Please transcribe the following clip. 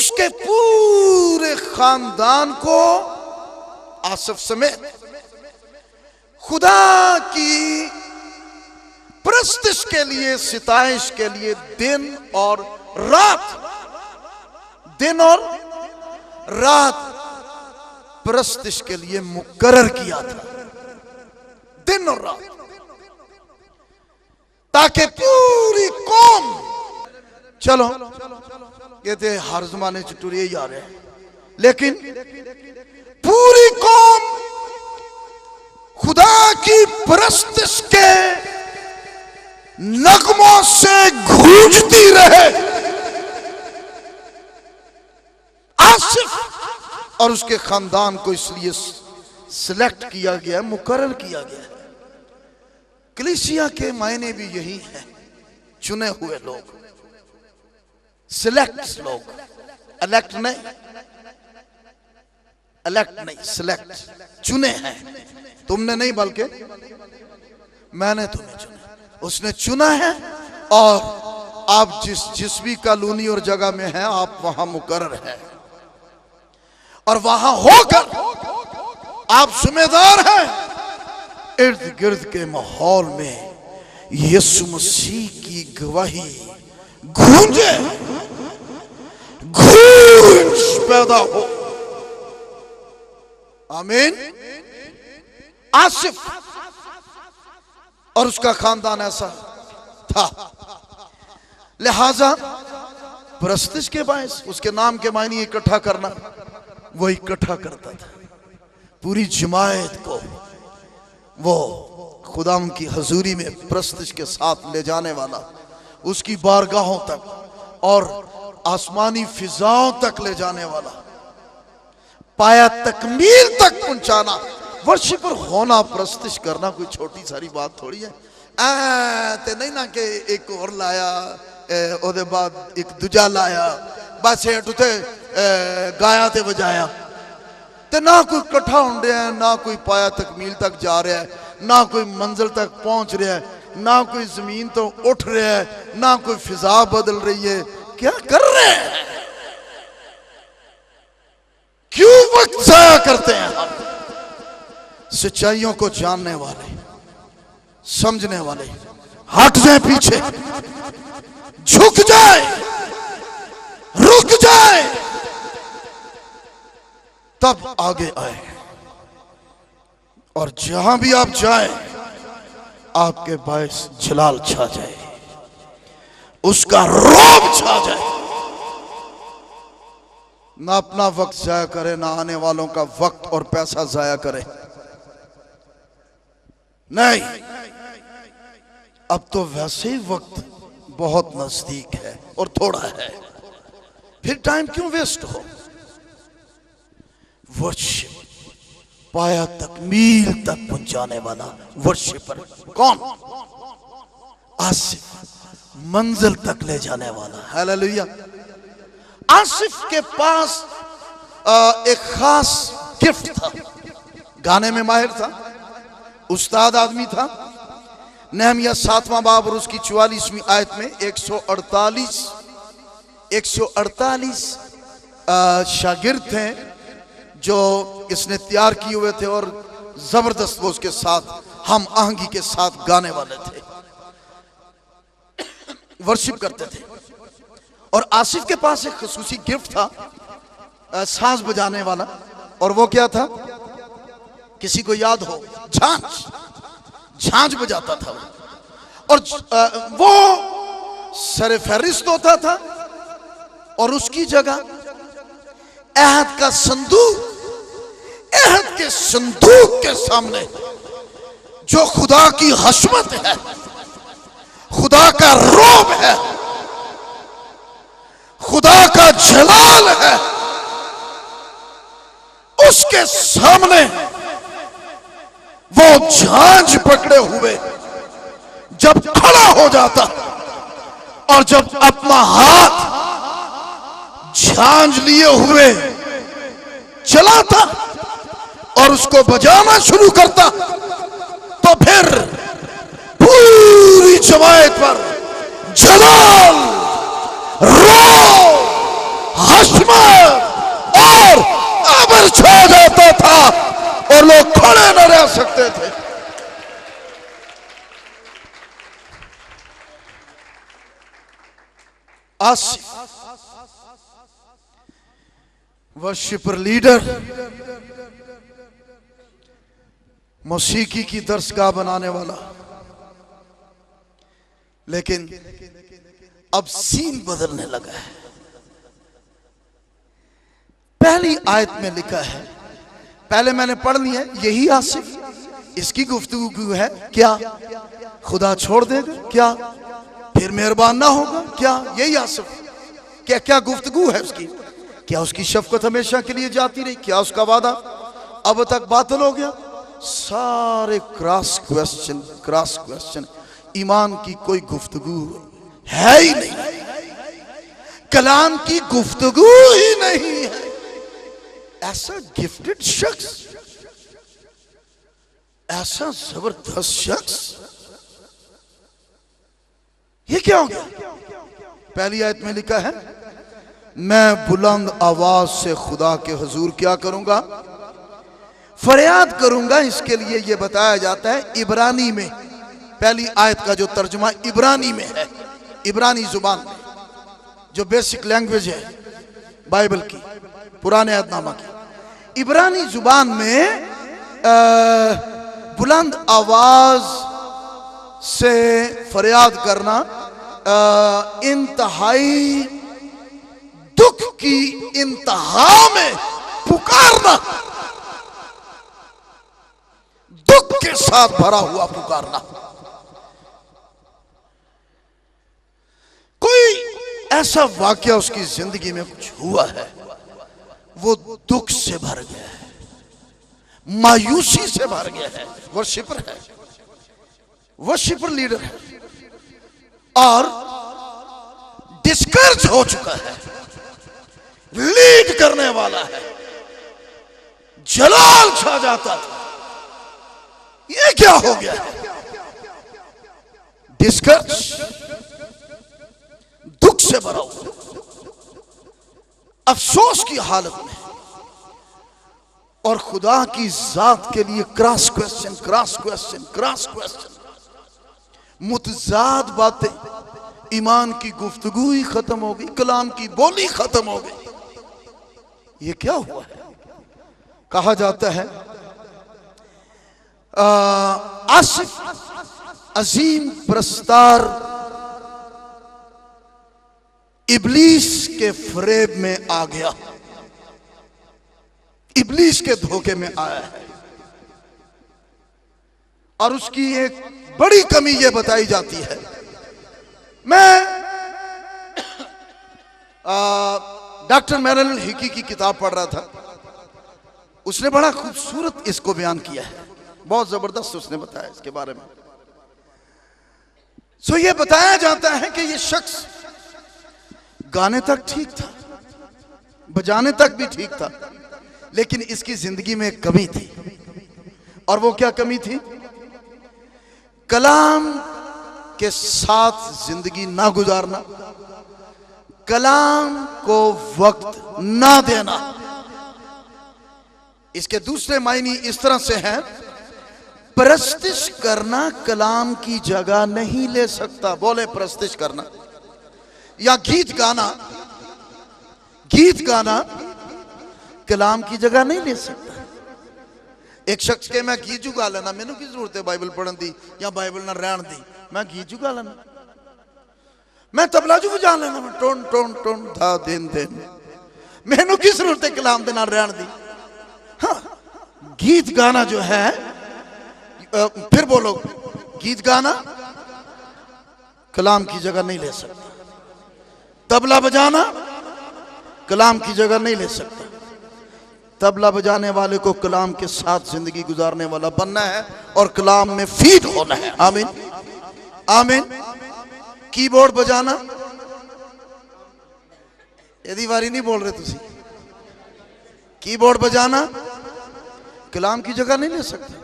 उसके पूरे खानदान को आसिफ समेत खुदा की प्रस्तिश के लिए, सिताइश के लिए दिन और रात प्रस्तिश के लिए मुकर्रर किया था, दिन और रात, ताकि पूरी कौम, चलो कहते हर जमाने च टुरे ही आ रहे हैं, लेकिन पूरी कौम खुदा की प्रस्तिश के नगमों से गूंजती रहे। आसिफ और उसके खानदान को इसलिए सिलेक्ट किया गया, मुकर्रर किया गया। कलीसिया के मायने भी यही है, चुने हुए लोग, सिलेक्ट लोग, इलेक्ट नहीं, सिलेक्ट, चुने हैं। तुमने नहीं बल्कि मैंने तुम्हें चुना, उसने चुना है। और आप जिस भी कॉलोनी और जगह में हैं, आप वहां मुकर्रर हैं और वहां होकर आप जिम्मेदार हैं। इर्द गिर्द के माहौल में यीशु मसीह की गवाही गूंजे, गूंज पैदा हो। आमीन। आसिफ और उसका खानदान ऐसा था, लिहाजा प्रस्तिश के बायस उसके नाम के मायने इकट्ठा करना, वो इकट्ठा करता था पूरी जमायत को, वो खुदाम की हजूरी में प्रस्तिश के साथ ले जाने वाला, उसकी बारगाहों तक और आसमानी फिजाओं तक ले जाने वाला, पाया तकमील तक पहुंचाना। वर्शिपर होना, प्रस्तिश करना कोई छोटी सारी बात थोड़ी है। ते नहीं ना कि एक और लाया, ओदे बाद एक दूजा लाया, बस उते गाया ते बजाया, ते ना कोई कट्ठा हो रहा है, ना कोई पाया तकमील तक जा रहा है, ना कोई मंजिल तक पहुंच रहा है, ना कोई जमीन तो उठ रहा है, ना कोई फिजा बदल रही है। क्या कर रहे हैं? क्यों वक्त जाया करते हैं हम? सच्चाइयों को जानने वाले, समझने वाले हट जाए, पीछे झुक जाए, रुक जाए, तब आगे आए। और जहां भी आप जाए, आपके बायस जलाल छा जाए, उसका रौब छा जाए। ना अपना वक्त जाया करे, ना आने वालों का वक्त और पैसा जाया करे। नहीं, अब तो वैसे ही वक्त बहुत नजदीक है और थोड़ा है, फिर टाइम क्यों वेस्ट हो? वर्शिप, पाया तकमील तक पहुंचाने वाला वर्शिपर कौन? आसिफ, मंजिल तक ले जाने वाला। हालेलुया। आसिफ के पास एक खास गिफ्ट था, गाने में माहिर था, उस्ताद आदमी था। नेहमिया 7वां बाब और उसकी 44वीं आयत में 148 शागिर्द थे जो इसने तैयार किए हुए थे और जबरदस्त वो उसके साथ हम आहंगी के साथ गाने वाले थे, वर्शिप करते थे। और आसिफ के पास एक खुसूसी गिफ्ट था, साज बजाने वाला। और वो क्या था? किसी को याद हो? झांझ बजाता था और वो सर फहरिस्त होता था। और उसकी जगह अहद का संदूक, अहद के संदूक के सामने जो खुदा की हशमत है, खुदा का रौब है, खुदा का जलाल है, उसके सामने वो झांझ पकड़े हुए जब खड़ा हो जाता और जब अपना हाथ झांझ लिए हुए चलाता और उसको बजाना शुरू करता, तो फिर पूरी जमायत पर जलाल, रौब, आसमान और अबर छा जाता था और लोग खड़े न रह सकते थे। आसिफ वर्शिपर लीडर, मौसीकी की दरसगाह बनाने वाला, लेकिन अब सीन बदलने लगा है। पहली आयत में लिखा है, पहले मैंने पढ़ लिया है, यही आसिफ, इसकी गुफ्तगू है क्या? खुदा छोड़ देगा क्या? फिर मेहरबान ना होगा क्या? यही आसिफ, क्या क्या गुफ्तगू है उसकी? क्या उसकी शफकत हमेशा के लिए जाती रही? क्या उसका वादा अब तक बातिल हो गया? सारे क्रॉस क्वेश्चन। ईमान की कोई गुफ्तगू है ही नहीं, कलाम की गुफ्तगू ही नहीं है। ऐसा गिफ्टेड शख्स, ऐसा जबरदस्त शख्स, ये क्या हो गया? पहली आयत में लिखा है, मैं बुलंद आवाज से खुदा के हुजूर क्या करूंगा? फरियाद करूंगा। इसके लिए यह बताया जाता है इब्रानी में, पहली आयत का जो तर्जुमा इब्रानी में है, इब्रानी जुबान में, जो बेसिक लैंग्वेज है बाइबल की, पुराने अहदनामा की, इब्रानी जुबान में बुलंद आवाज से फरियाद करना, इंतहाई दुख की इंतहा में पुकारना, दुख के साथ भरा हुआ पुकारना। कोई ऐसा वाकया उसकी जिंदगी में कुछ हुआ है, वो दुख से भर गया है, मायूसी से भर गया है। वर्शिपर है, वर्शिपर लीडर है और डिस्करेज हो चुका है, लीड करने वाला है, जलाल छा जाता था। ये क्या हो गया? डिस्करेज, दुख से भरा हुआ, अफसोस की हालत में, और खुदा की जात के लिए क्रॉस क्वेश्चन, मुतजाद बातें। ईमान की गुफ्तगू ही खत्म हो गई, कलाम की बोली खत्म हो गई। ये क्या हुआ है? कहा जाता है आसिफ अजीम प्रस्तार इब्लीस के फरेब में आ गया, इब्लीस के धोखे में आया है। और उसकी एक बड़ी कमी यह बताई जाती है। मैं डॉक्टर मेरिल हिकी की किताब पढ़ रहा था, उसने बड़ा खूबसूरत इसको बयान किया है, बहुत जबरदस्त उसने बताया इसके बारे में। सो ये बताया जाता है कि ये शख्स गाने तक ठीक था, बजाने तक भी ठीक था, लेकिन इसकी जिंदगी में एक कमी थी। और वो क्या कमी थी? कलाम के साथ जिंदगी ना गुजारना, कलाम को वक्त ना देना। इसके दूसरे मायने इस तरह से हैं, परस्तिश करना कलाम की जगह नहीं ले सकता। बोले परस्तिश करना या गीत गाना कलाम की जगह नहीं ले सकता। एक शख्स के मैं गीत गा लेना, मैनू की जरूरत है बाइबल पढ़न दी या बाइबल ना रहन दी, मैं गीत गा लेना, मैं तबला जू बजा लेना, मैं टोन टोन टोन धा दिन दिन, मैनू की जरूरत है कलाम दे नाल रहन दी। हाँ, गीत गाना जो है, फिर बोलो, गीत गाना कलाम की जगह नहीं ले सकता। तबला बजाना कलाम की जगह नहीं ले सकता। तबला बजाने वाले को कलाम के साथ जिंदगी गुजारने वाला बनना है और कलाम में फीड होना है। आमीन आमीन। कीबोर्ड बजाना, यदि वारी नहीं बोल रहे तुसी, कीबोर्ड बजाना कलाम की जगह नहीं ले सकता।